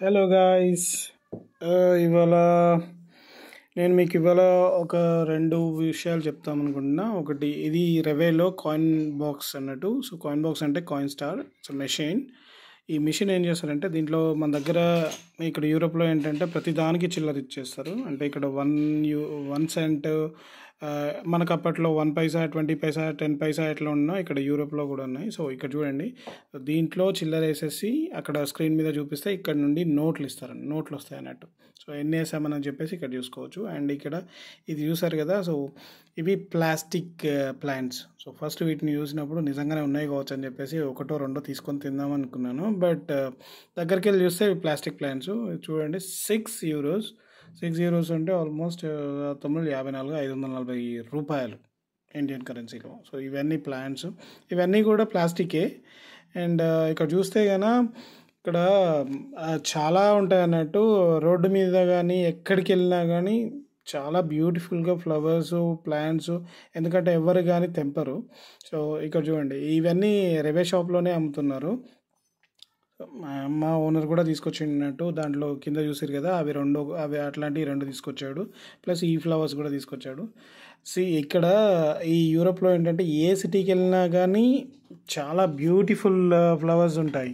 Hello guys, ఇవాళ నేను మీకు ఒక రెండు విషయాలు చెప్తామనుకుంటున్నా. ఒకటి, ఇది రెవేలో కాయిన్ బాక్స్ అన్నట్టు. సో కాయిన్ బాక్స్ అంటే కాయిన్ స్టార్, సో మెషిన్. ఈ మిషన్ ఏం చేస్తారంటే, దీంట్లో మన దగ్గర ఇక్కడ యూరోప్లో ఏంటంటే ప్రతి దానికి చిల్లర ఇచ్చేస్తారు. అంటే ఇక్కడ 1 సెంట్, మనకు అప్పట్లో 1 పైసా, 20 పైసా, 10 పైసా ఎట్లా ఉన్నా ఇక్కడ యూరోప్లో కూడా ఉన్నాయి. సో ఇక్కడ చూడండి, దీంట్లో చిల్లర వేసేసి అక్కడ స్క్రీన్ మీద చూపిస్తే ఇక్కడ నుండి నోట్లు ఇస్తారు, నోట్లు వస్తాయి అన్నట్టు. సో ఎన్ని వేసామని చెప్పేసి ఇక్కడ చూసుకోవచ్చు. అండ్ ఇక్కడ ఇది చూసారు కదా, సో ఇవి ప్లాస్టిక్ ప్లాంట్స్. సో ఫస్ట్ వీటిని చూసినప్పుడు నిజంగానే ఉన్నాయి కావచ్చు అని చెప్పేసి ఒకటో రెండో తీసుకొని తిందాం అనుకున్నాను. బట్ దగ్గరికి వెళ్ళి చూస్తే ఇవి ప్లాస్టిక్ ప్లాంట్స్. చూడండి, 6 యూరోస్. 6 యూరోస్ అంటే ఆల్మోస్ట్ 954, 540 రూపాయలు ఇండియన్ కరెన్సీలో. సో ఇవన్నీ ప్లాంట్స్, ఇవన్నీ కూడా ప్లాస్టికే. అండ్ ఇక్కడ చూస్తే కనుక ఇక్కడ చాలా ఉంటాయి అన్నట్టు. రోడ్డు మీద కానీ ఎక్కడికి వెళ్ళినా కానీ చాలా బ్యూటిఫుల్గా ఫ్లవర్స్, ప్లాంట్స్, ఎందుకంటే ఎవరు కానీ తెంపరు. సో ఇక్కడ చూడండి, ఇవన్నీ రెవే షాప్లోనే అమ్ముతున్నారు. మా అమ్మ ఓనర్ కూడా తీసుకొచ్చినట్టు. దాంట్లో కింద చూసారు కదా, అవి అట్లాంటివి 2 తీసుకొచ్చాడు. ప్లస్ ఈ ఫ్లవర్స్ కూడా తీసుకొచ్చాడు. ఇక్కడ ఈ యూరోప్లో ఏంటంటే ఏ సిటీకి వెళ్ళినా కానీ చాలా బ్యూటిఫుల్ ఫ్లవర్స్ ఉంటాయి.